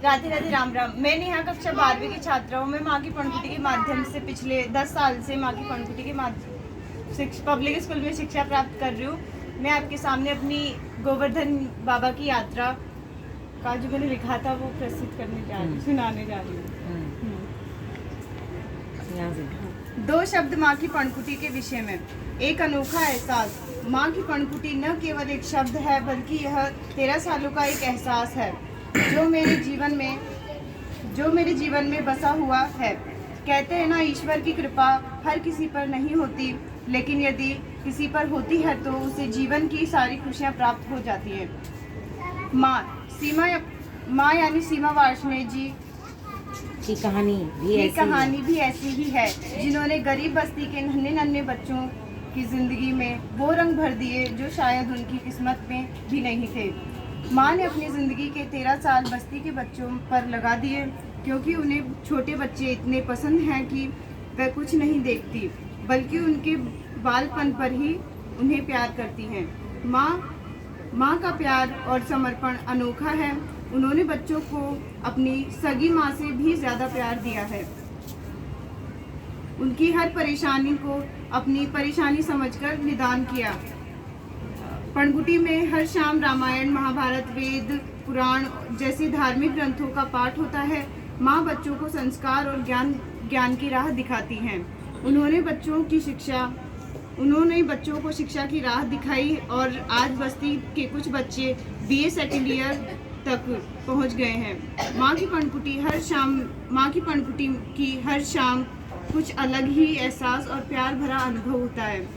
राधे राधे राम राम। मैं नेहा कक्षा 12वीं की छात्रा हूँ। मैं माँ की पंखुड़ी के माध्यम से पिछले 10 साल से माँ की पंखुड़ी के माध्यम पब्लिक स्कूल में शिक्षा प्राप्त कर रही हूँ। मैं आपके सामने अपनी गोवर्धन बाबा की यात्रा का जो मैंने लिखा था वो प्रस्तुत करने जा रही हूँ, सुनाने जा रही हूँ। दो शब्द माँ की पंखुड़ी के विषय में। एक अनोखा एहसास। माँ की पंखुड़ी न केवल एक शब्द है बल्कि यह 13 सालों का एक एहसास है जो मेरे जीवन में बसा हुआ है। कहते हैं ना, ईश्वर की कृपा हर किसी पर नहीं होती, लेकिन यदि किसी पर होती है तो उसे जीवन की सारी खुशियाँ प्राप्त हो जाती हैं। माँ यानी सीमा वार्ष्णेय जी की कहानी भी ऐसी ही है, जिन्होंने गरीब बस्ती के नन्हे नन्हे बच्चों की जिंदगी में वो रंग भर दिए जो शायद उनकी किस्मत में भी नहीं थे। माँ ने अपनी ज़िंदगी के 13 साल बस्ती के बच्चों पर लगा दिए, क्योंकि उन्हें छोटे बच्चे इतने पसंद हैं कि वह कुछ नहीं देखती, बल्कि उनके बालपन पर ही उन्हें प्यार करती हैं। माँ का प्यार और समर्पण अनोखा है। उन्होंने बच्चों को अपनी सगी माँ से भी ज़्यादा प्यार दिया है। उनकी हर परेशानी को अपनी परेशानी समझकर निदान किया। पंखुड़ी में हर शाम रामायण, महाभारत, वेद, पुराण जैसे धार्मिक ग्रंथों का पाठ होता है। माँ बच्चों को संस्कार और ज्ञान की राह दिखाती हैं। उन्होंने बच्चों को शिक्षा की राह दिखाई और आज बस्ती के कुछ बच्चे BA सेकेंड ईयर तक पहुँच गए हैं। माँ की पंखुड़ी की हर शाम कुछ अलग ही एहसास और प्यार भरा अनुभव होता है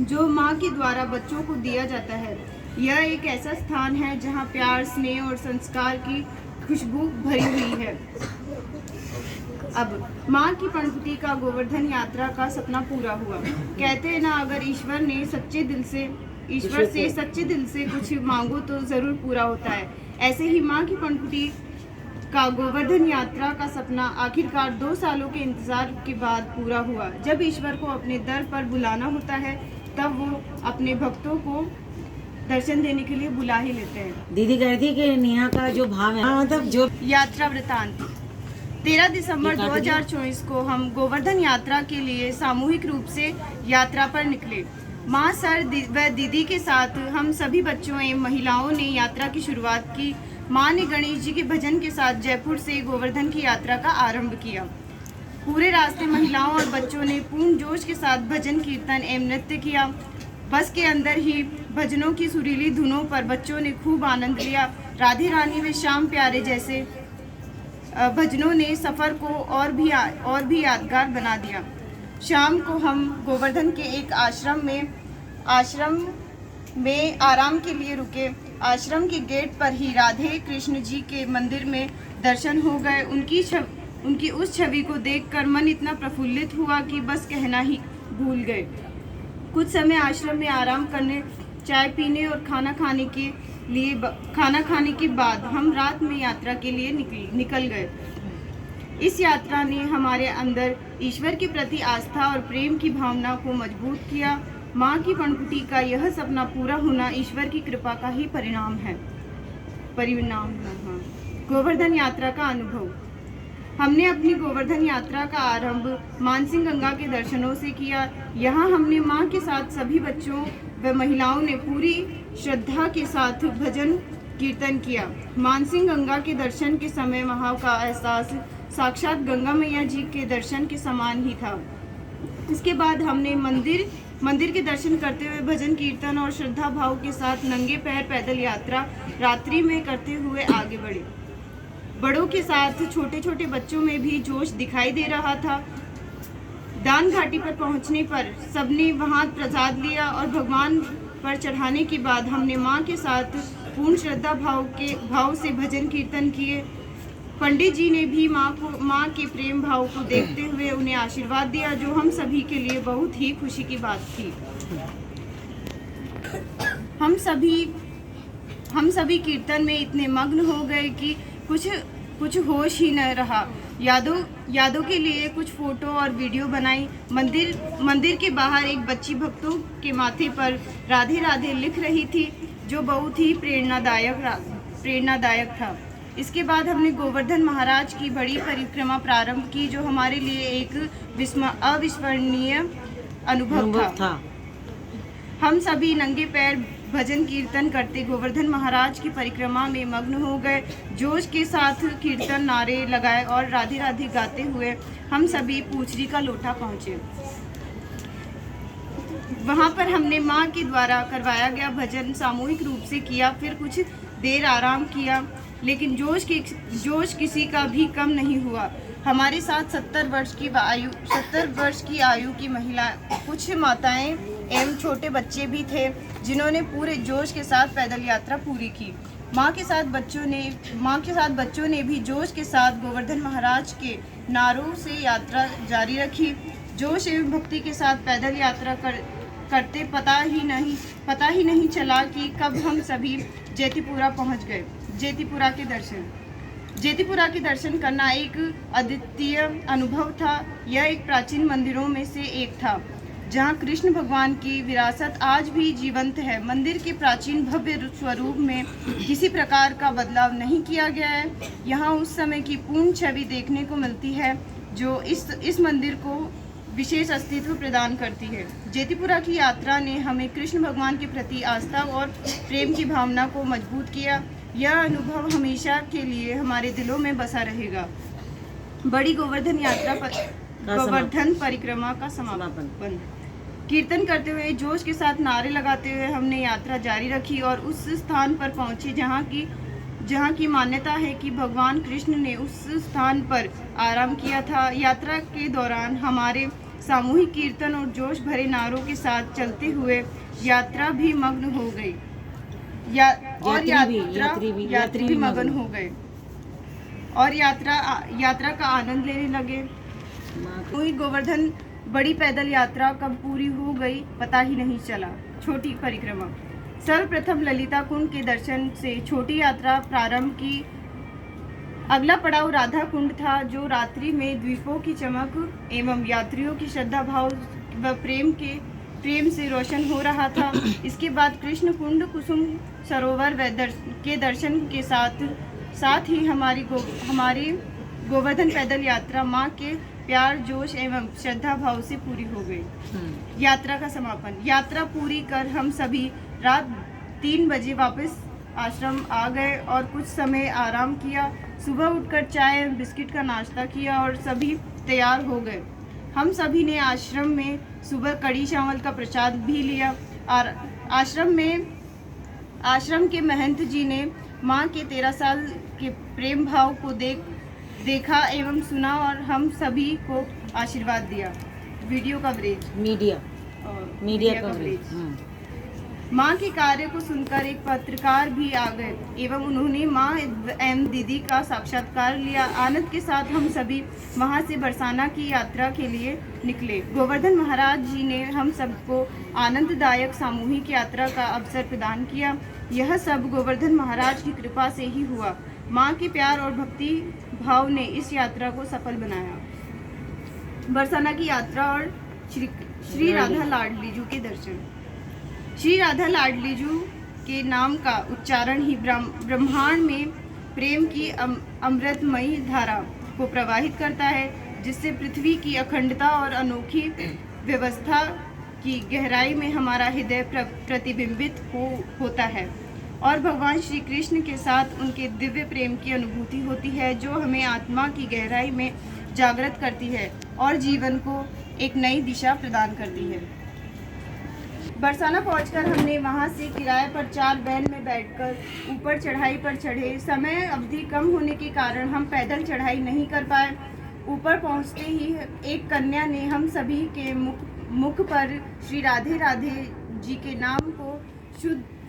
जो माँ के द्वारा बच्चों को दिया जाता है। यह एक ऐसा स्थान है जहाँ प्यार, स्नेह और संस्कार की खुशबू भरी हुई है। अब माँ की पंखुड़ी का गोवर्धन यात्रा का सपना पूरा हुआ। कहते हैं ना, अगर ईश्वर से सच्चे दिल से कुछ मांगो तो ज़रूर पूरा होता है। ऐसे ही माँ की पंखुड़ी का गोवर्धन यात्रा का सपना आखिरकार 2 सालों के इंतजार के बाद पूरा हुआ। जब ईश्वर को अपने दर पर बुलाना होता है तब वो अपने भक्तों को दर्शन देने के लिए बुला ही लेते हैं। दीदी कहती कि नेहा का जो भाव है, मतलब जो यात्रा वृतांत। 13 दिसंबर 2024 को हम गोवर्धन यात्रा के लिए सामूहिक रूप से यात्रा पर निकले। माँ, सर व दीदी के साथ हम सभी बच्चों एवं महिलाओं ने यात्रा की शुरुआत की। माँ ने गणेश जी के भजन के साथ जयपुर से गोवर्धन की यात्रा का आरंभ किया। पूरे रास्ते महिलाओं और बच्चों ने पूर्ण जोश के साथ भजन, कीर्तन एवं नृत्य किया। बस के अंदर ही भजनों की सुरीली धुनों पर बच्चों ने खूब आनंद लिया। राधे रानी व श्याम प्यारे जैसे भजनों ने सफ़र को और भी यादगार बना दिया। शाम को हम गोवर्धन के एक आश्रम में आराम के लिए रुके। आश्रम के गेट पर ही राधे कृष्ण जी के मंदिर में दर्शन हो गए। उनकी उस छवि को देखकर मन इतना प्रफुल्लित हुआ कि बस कहना ही भूल गए। कुछ समय आश्रम में आराम करने, चाय पीने और खाना खाने के बाद हम रात में यात्रा के लिए निकल गए। इस यात्रा ने हमारे अंदर ईश्वर के प्रति आस्था और प्रेम की भावना को मजबूत किया। माँ की पंखुड़ी का यह सपना पूरा होना ईश्वर की कृपा का ही परिणाम है। गोवर्धन यात्रा का अनुभव। हमने अपनी गोवर्धन यात्रा का आरंभ मानसिंह गंगा के दर्शनों से किया। यहाँ हमने माँ के साथ सभी बच्चों व महिलाओं ने पूरी श्रद्धा के साथ भजन कीर्तन किया। मानसिंह गंगा के दर्शन के समय वहाँ का एहसास साक्षात गंगा मैया जी के दर्शन के समान ही था। इसके बाद हमने मंदिर के दर्शन करते हुए भजन कीर्तन और श्रद्धा भाव के साथ नंगे पैर पैदल यात्रा रात्रि में करते हुए आगे बढ़े। बड़ों के साथ छोटे छोटे बच्चों में भी जोश दिखाई दे रहा था। दान घाटी पर पहुंचने पर सबने वहां प्रसाद लिया और भगवान पर चढ़ाने के बाद हमने मां के साथ पूर्ण श्रद्धा भाव से भजन कीर्तन किए। पंडित जी ने भी मां के प्रेम भाव को देखते हुए उन्हें आशीर्वाद दिया, जो हम सभी के लिए बहुत ही खुशी की बात थी। हम सभी कीर्तन में इतने मग्न हो गए कि कुछ होश ही न रहा। यादों के लिए कुछ फोटो और वीडियो बनाई। मंदिर के बाहर एक बच्ची भक्तों के माथे पर राधे राधे लिख रही थी, जो बहुत ही प्रेरणादायक था। इसके बाद हमने गोवर्धन महाराज की बड़ी परिक्रमा प्रारंभ की, जो हमारे लिए एक अविस्मरणीय अनुभव था। हम सभी नंगे पैर भजन कीर्तन करते गोवर्धन महाराज की परिक्रमा में मग्न हो गए। जोश के साथ कीर्तन नारे लगाए और राधे राधे गाते हुए हम सभी पूछरी का लोटा पहुँचे। वहाँ पर हमने माँ के द्वारा करवाया गया भजन सामूहिक रूप से किया, फिर कुछ देर आराम किया, लेकिन जोश किसी का भी कम नहीं हुआ। हमारे साथ 70 वर्ष की आयु की महिला, कुछ माताएं एवं छोटे बच्चे भी थे, जिन्होंने पूरे जोश के साथ पैदल यात्रा पूरी की। माँ के साथ बच्चों ने भी जोश के साथ गोवर्धन महाराज के नारों से यात्रा जारी रखी। जोश एवं भक्ति के साथ पैदल यात्रा करते पता ही नहीं चला कि कब हम सभी जेतीपुरा पहुंच गए। जेतीपुरा के दर्शन करना एक अद्वितीय अनुभव था। यह एक प्राचीन मंदिरों में से एक था, जहां कृष्ण भगवान की विरासत आज भी जीवंत है। मंदिर के प्राचीन भव्य स्वरूप में किसी प्रकार का बदलाव नहीं किया गया है। यहां उस समय की पूर्ण छवि देखने को मिलती है, जो इस मंदिर को विशेष अस्तित्व प्रदान करती है। जेतीपुरा की यात्रा ने हमें कृष्ण भगवान के प्रति आस्था और प्रेम की भावना को मजबूत किया। यह अनुभव हमेशा के लिए हमारे दिलों में बसा रहेगा। बड़ी गोवर्धन परिक्रमा का समापन। कीर्तन करते हुए, जोश के साथ नारे लगाते हुए हमने यात्रा जारी रखी और उस स्थान पर पहुंचे जहाँ की मान्यता है कि भगवान कृष्ण ने उस स्थान पर आराम किया था। यात्रा के दौरान हमारे सामूहिक कीर्तन और जोश भरे नारों के साथ चलते हुए यात्रा भी मग्न हो गई। यात्री भी मगन हो गए और यात्रा का आनंद लेने लगे। कोई गोवर्धन बड़ी पैदल यात्रा कब पूरी हो गई पता ही नहीं चला। छोटी परिक्रमा। सर्वप्रथम ललिता कुंड के दर्शन से छोटी यात्रा प्रारंभ की। अगला पड़ाव राधा कुंड था, जो रात्रि में द्वीपों की चमक एवं यात्रियों की श्रद्धा भाव व प्रेम से रोशन हो रहा था। इसके बाद कृष्ण कुंड, कुसुम सरोवर के दर्शन के साथ ही हमारी गोवर्धन पैदल यात्रा माँ के प्यार, जोश एवं श्रद्धा भाव से पूरी हो गई। यात्रा का समापन। यात्रा पूरी कर हम सभी रात 3 बजे वापस आश्रम आ गए और कुछ समय आराम किया। सुबह उठकर चाय बिस्किट का नाश्ता किया और सभी तैयार हो गए। हम सभी ने आश्रम में सुबह कड़ी चावल का प्रसाद भी लिया और आश्रम के महंत जी ने माँ के 13 साल के प्रेम भाव को देखा एवं सुना और हम सभी को आशीर्वाद दिया। Video coverage, media coverage. माँ के कार्य को सुनकर एक पत्रकार भी आ गए एवं उन्होंने माँ एवं दीदी का साक्षात्कार लिया। आनंद के साथ हम सभी वहाँ से बरसाना की यात्रा के लिए निकले। गोवर्धन महाराज जी ने हम सबको आनंददायक सामूहिक यात्रा का अवसर प्रदान किया। यह सब गोवर्धन महाराज की कृपा से ही हुआ। माँ के प्यार और भक्ति भाव ने इस यात्रा को सफल बनाया। बरसाना की यात्रा और श्री राधा लाडलीजू के दर्शन। श्री राधा लाडलीजू के नाम का उच्चारण ही ब्रह्मांड में प्रेम की अमृतमयी धारा को प्रवाहित करता है, जिससे पृथ्वी की अखंडता और अनोखी व्यवस्था की गहराई में हमारा हृदय प्रतिबिंबित होता है और भगवान श्री कृष्ण के साथ उनके दिव्य प्रेम की अनुभूति होती है, जो हमें आत्मा की गहराई में जागृत करती है और जीवन को एक नई दिशा प्रदान करती है। बरसाना पहुंचकर हमने वहां से किराए पर 4 वैन में बैठकर ऊपर चढ़ाई पर चढ़े। समय अवधि कम होने के कारण हम पैदल चढ़ाई नहीं कर पाए। ऊपर पहुंचते ही एक कन्या ने हम सभी के मुख पर श्री राधे राधे जी के नाम को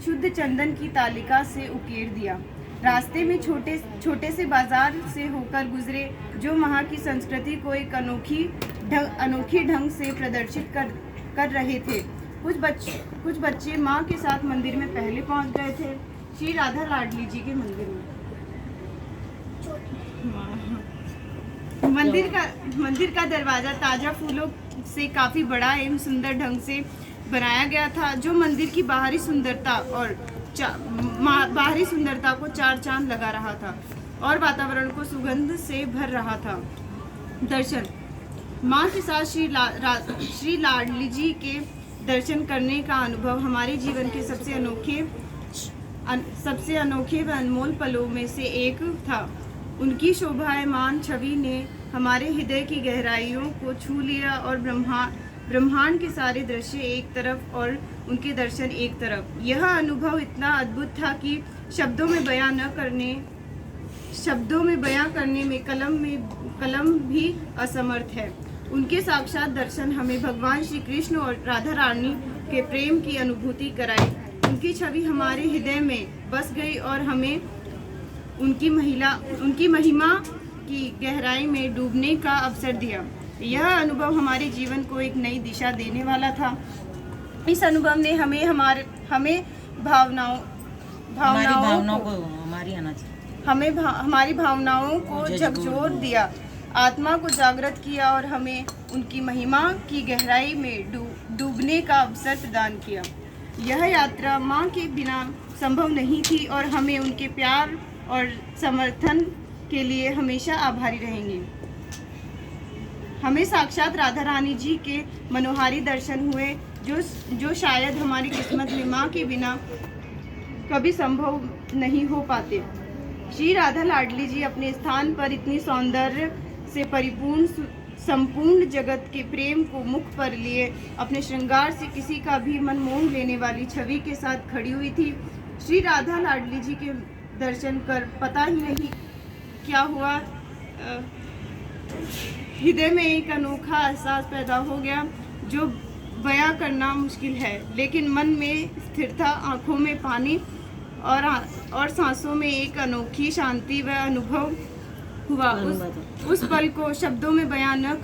शुद्ध चंदन की तालिका से उकेर दिया। रास्ते में छोटे से बाजार से होकर गुजरे, जो वहाँ की संस्कृति को एक अनोखी ढंग से प्रदर्शित कर रहे थे। कुछ बच्चे माँ के साथ मंदिर में पहले पहुँच गए थे, श्री राधा लाडली जी के मंदिर में। मंदिर का दरवाज़ा ताज़ा फूलों से काफ़ी बड़ा एवं सुंदर ढंग से बनाया गया था, जो मंदिर की बाहरी सुंदरता को 4 चांद लगा रहा था। और वातावरण को सुगंध से भर रहा था। दर्शन। माँ के साथ श्री लाडली जी के दर्शन करने का अनुभव हमारे जीवन के सबसे अनोखे व अनमोल पलों में से एक था। उनकी शोभायमान छवि ने हमारे हृदय की गहराइयों को छू लिया और ब्रह्मांड के सारे दृश्य एक तरफ और उनके दर्शन एक तरफ। यह अनुभव इतना अद्भुत था कि शब्दों में बयां करने में कलम भी असमर्थ है। उनके साक्षात दर्शन हमें भगवान श्री कृष्ण और राधा रानी के प्रेम की अनुभूति कराई। उनकी छवि हमारे हृदय में बस गई और हमें उनकी महिमा की गहराई में डूबने का अवसर दिया। यह अनुभव हमारे जीवन को एक नई दिशा देने वाला था। इस अनुभव ने हमारी भावनाओं को झकझोर दिया, आत्मा को जागृत किया और हमें उनकी महिमा की गहराई में डूबने का अवसर प्रदान किया। यह यात्रा माँ के बिना संभव नहीं थी और हमें उनके प्यार और समर्थन के लिए हमेशा आभारी रहेंगे। हमें साक्षात राधा रानी जी के मनोहारी दर्शन हुए जो शायद हमारी किस्मत में माँ के बिना कभी संभव नहीं हो पाते। श्री राधा लाडली जी अपने स्थान पर इतनी सौंदर्य से परिपूर्ण संपूर्ण जगत के प्रेम को मुख पर लिए अपने श्रृंगार से किसी का भी मन मोह लेने वाली छवि के साथ खड़ी हुई थी। श्री राधा लाडली जी के दर्शन कर पता ही नहीं क्या हुआ, हृदय में एक अनोखा एहसास पैदा हो गया जो बयां करना मुश्किल है, लेकिन मन में स्थिरता, आंखों में पानी और सांसों में एक अनोखी शांति व अनुभव हुआ। उस पल को शब्दों में बयां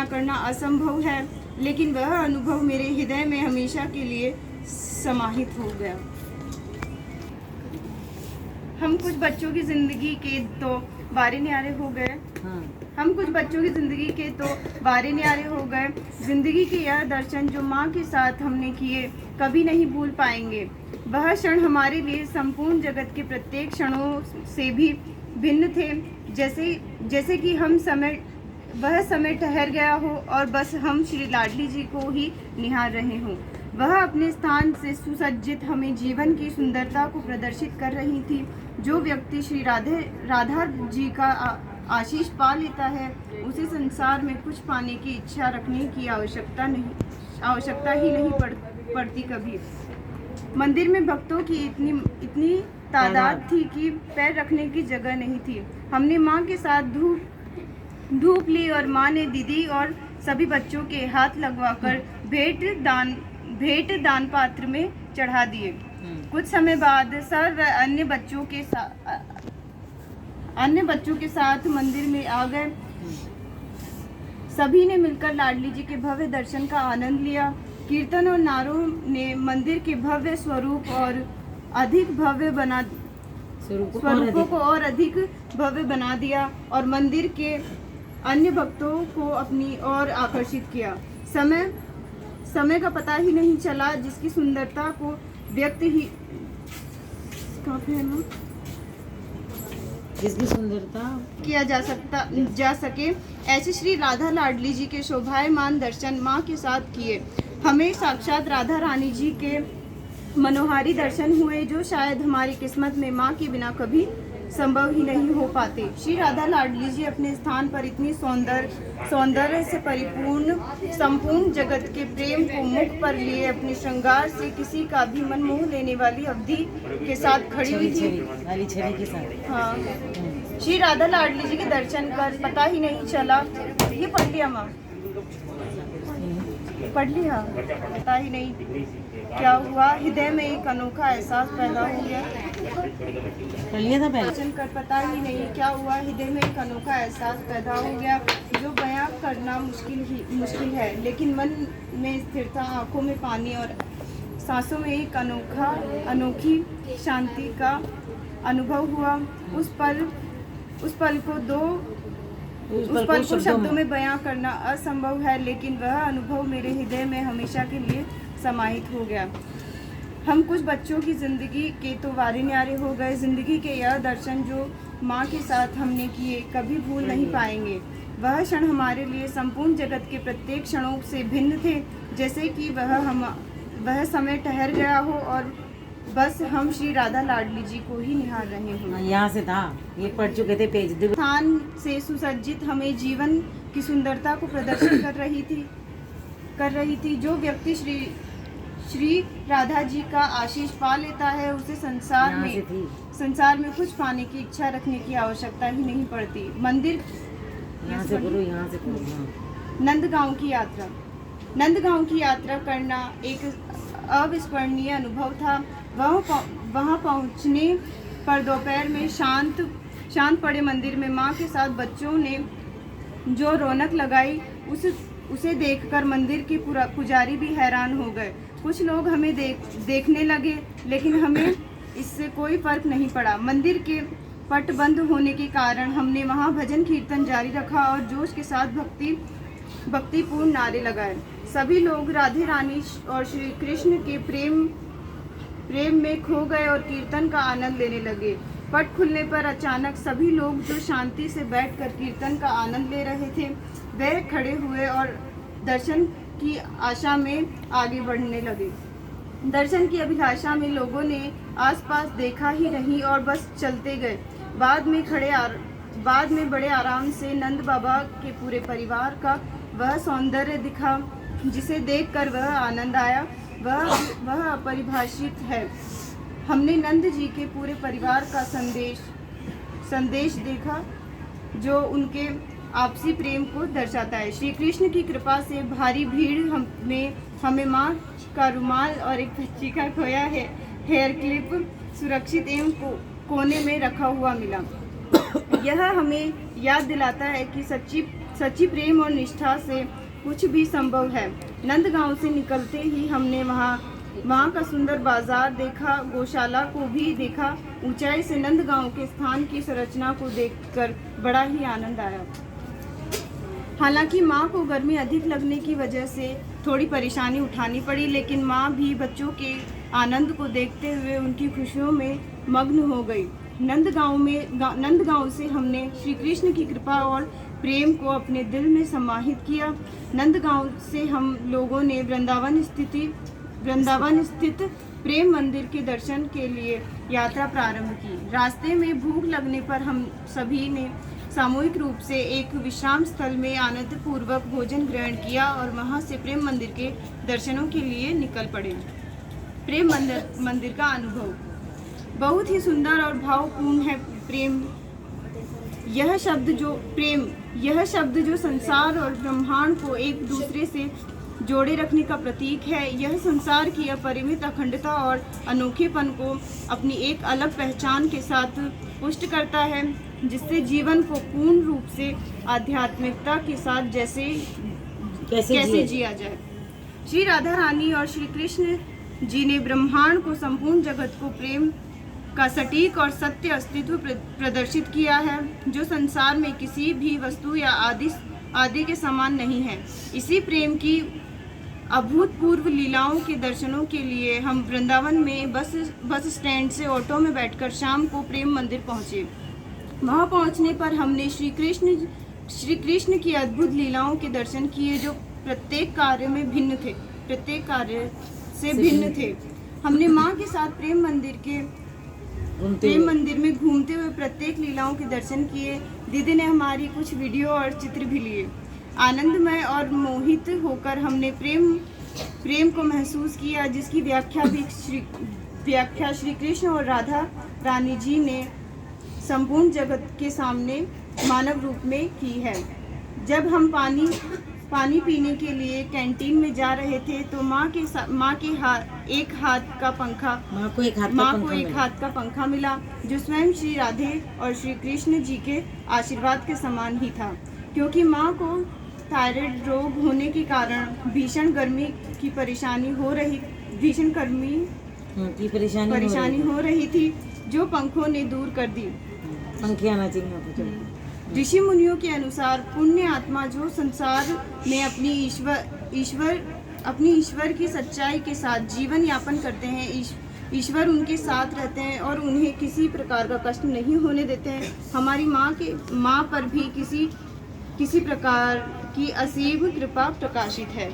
करना असंभव है, लेकिन वह अनुभव मेरे हृदय में हमेशा के लिए समाहित हो गया। हम कुछ बच्चों की जिंदगी के तो बारे न्यारे हो गए। जिंदगी के यह दर्शन जो माँ के साथ हमने किए कभी नहीं भूल पाएंगे। वह क्षण हमारे लिए संपूर्ण जगत के प्रत्येक क्षणों से भी भिन्न थे, जैसे कि वह समय ठहर गया हो और बस हम श्री लाडली जी को ही निहार रहे हों। वह अपने स्थान से सुसज्जित हमें जीवन की सुंदरता को प्रदर्शित कर रही थी। जो व्यक्ति श्री राधा जी का आशीष पा लेता है, उसे संसार में कुछ पाने की इच्छा रखने की आवश्यकता ही नहीं पड़ती कभी। मंदिर में भक्तों की इतनी तादाद थी कि पैर रखने की जगह नहीं थी। हमने माँ के साथ धूप ली और माँ ने दीदी और सभी बच्चों के हाथ लगवाकर भेंट दान पात्र में चढ़ा दिए। कुछ समय बाद सर व अन्य बच्चों के साथ मंदिर में आ गए। सभी ने मिलकर लाडली जी के भव्य दर्शन का आनंद लिया। कीर्तन और नारों ने मंदिर के भव्य स्वरूप और अधिक भव्य बना दिया और मंदिर के अन्य भक्तों को अपनी ओर आकर्षित किया। समय का पता ही नहीं चला, जिसकी सुंदरता को जिसकी सुंदरता किया जा सके, ऐसे श्री राधा लाडली जी के शोभायमान दर्शन माँ के साथ किए। हमें साक्षात राधा रानी जी के मनोहारी दर्शन हुए जो शायद हमारी किस्मत में माँ के बिना कभी संभव ही नहीं हो पाते। श्री राधा लाडली जी अपने स्थान पर इतनी सौंदर्य से परिपूर्ण संपूर्ण जगत के प्रेम को मुख पर लिए अपने श्रृंगार से किसी का भी मन मोह लेने वाली अवधि के साथ खड़ी हुई थी। हाँ, श्री राधा लाडली जी के दर्शन कर पता ही नहीं चला, ये पढ़ लिया माँ, पढ़ लिया, पता ही नहीं क्या हुआ, हृदय में एक अनोखा एहसास पैदा हो गया। दर्शन कर पता ही नहीं क्या हुआ, हृदय में एक अनोखा एहसास पैदा हो गया जो बयां करना मुश्किल है, लेकिन मन में स्थिरता, आंखों में पानी और सांसों में एक अनोखी शांति का अनुभव हुआ। उस पल को शब्दों में बयां करना असंभव है, लेकिन वह अनुभव मेरे हृदय में हमेशा के लिए समाहित हो गया। हम कुछ बच्चों की ज़िंदगी के तो वारे न्यारे हो गए। ज़िंदगी के यह दर्शन जो माँ के साथ हमने किए कभी भूल नहीं पाएंगे। वह क्षण हमारे लिए संपूर्ण जगत के प्रत्येक क्षणों से भिन्न थे, जैसे कि वह समय ठहर गया हो और बस हम श्री राधा लाडली जी को ही निहार रहे हों। यहाँ से था, ये पढ़ चुके थे पेज दे। स्थान से सुसज्जित हमें जीवन की सुंदरता को प्रदर्शित कर रही थी। जो व्यक्ति श्री राधा जी का आशीष पा लेता है, उसे संसार में कुछ पाने की इच्छा रखने की आवश्यकता ही नहीं पड़ती। मंदिर यहाँ से करो। नंदगांव की यात्रा करना एक अविस्मरणीय अनुभव था। वहाँ पहुँचने पर दोपहर में शांत पड़े मंदिर में माँ के साथ बच्चों ने जो रौनक लगाई, उसे देखकर मंदिर के पुजारी भी हैरान हो गए। कुछ लोग हमें देखने लगे, लेकिन हमें इससे कोई फर्क नहीं पड़ा। मंदिर के पट बंद होने के कारण हमने वहाँ भजन कीर्तन जारी रखा और जोश के साथ भक्तिपूर्ण नारे लगाए। सभी लोग राधे रानी और श्री कृष्ण के प्रेम में खो गए और कीर्तन का आनंद लेने लगे। पट खुलने पर अचानक सभी लोग जो शांति से बैठकर कीर्तन का आनंद ले रहे थे, वे खड़े हुए और दर्शन की आशा में आगे बढ़ने लगे। दर्शन की अभिलाषा में लोगों ने आसपास देखा ही नहीं और बस चलते गए। बाद में बड़े आराम से नंद बाबा के पूरे परिवार का वह सौंदर्य दिखा, जिसे देखकर वह आनंद आया, वह अपरिभाषित है। हमने नंद जी के पूरे परिवार का संदेश देखा, जो उनके आपसी प्रेम को दर्शाता है। श्री कृष्ण की कृपा से भारी भीड़ हमें माँ का रुमाल और एक बच्ची का खोया हेयर क्लिप सुरक्षित एवं कोने में रखा हुआ मिला। यह हमें याद दिलाता है कि सच्ची प्रेम और निष्ठा से कुछ भी संभव है। नंदगांव से निकलते ही हमने वहाँ का सुंदर बाजार देखा, गौशाला को भी देखा। ऊंचाई से नंदगांव के स्थान की संरचना को देखकर बड़ा ही आनंद आया। हालांकि माँ को गर्मी अधिक लगने की वजह से थोड़ी परेशानी उठानी पड़ी, लेकिन माँ भी बच्चों के आनंद को देखते हुए उनकी खुशियों में मग्न हो गई। नंदगांव से हमने श्री कृष्ण की कृपा और प्रेम को अपने दिल में समाहित किया। नंदगांव से हम लोगों ने वृंदावन स्थित प्रेम मंदिर के दर्शन के लिए यात्रा प्रारंभ की। रास्ते में भूख लगने पर हम सभी ने सामूहिक रूप से एक विश्राम स्थल में आनंदपूर्वक भोजन ग्रहण किया और वहां से प्रेम मंदिर के दर्शनों के लिए निकल पड़े। प्रेम मंदिर का अनुभव बहुत ही सुंदर और भावपूर्ण है। यह शब्द जो संसार और ब्रह्मांड को एक दूसरे से जोड़े रखने का प्रतीक है। यह संसार की अपरिमित अखंडता और अनोखेपन को अपनी एक अलग पहचान के साथ पुष्ट करता है, जिससे जीवन को पूर्ण रूप से आध्यात्मिकता के साथ कैसे जिया जाए। श्री राधा रानी और श्री कृष्ण जी ने ब्रह्मांड को, संपूर्ण जगत को प्रेम का सटीक और सत्य अस्तित्व प्रदर्शित किया है, जो संसार में किसी भी वस्तु या आदि के समान नहीं है। इसी प्रेम की अभूतपूर्व लीलाओं के दर्शनों के लिए हम वृंदावन में बस स्टैंड से ऑटो में बैठकर शाम को प्रेम मंदिर पहुंचे। वहां पहुंचने पर हमने श्री कृष्ण की अद्भुत लीलाओं के दर्शन किए, जो प्रत्येक कार्य से भिन्न थे। हमने माँ के साथ प्रेम मंदिर में घूमते हुए प्रत्येक लीलाओं के दर्शन किए। दीदी ने हमारी कुछ वीडियो और चित्र भी लिए। आनंदमय और मोहित होकर हमने प्रेम को महसूस किया, जिसकी व्याख्या श्री कृष्ण और राधा रानी जी ने संपूर्ण जगत के सामने मानव रूप में की है। जब हम पानी पीने के लिए कैंटीन में जा रहे थे, तो माँ को एक हाथ का पंखा मिला, जो स्वयं श्री राधे और श्री कृष्ण जी के आशीर्वाद के समान ही था। क्योंकि माँ को थायराइड रोग होने के कारण भीषण गर्मी की परेशानी हो रही थी, जो पंखों ने दूर कर दी। पंखे आना चाहिए। ऋषि मुनियों के अनुसार पुण्य आत्मा जो संसार में अपनी अपनी ईश्वर की सच्चाई के साथ जीवन यापन करते हैं। ईश्वर उनके साथ रहते हैं और उन्हें किसी प्रकार का कष्ट नहीं होने देते हैं। हमारी माँ पर भी किसी प्रकार की असीम कृपा प्रकाशित है।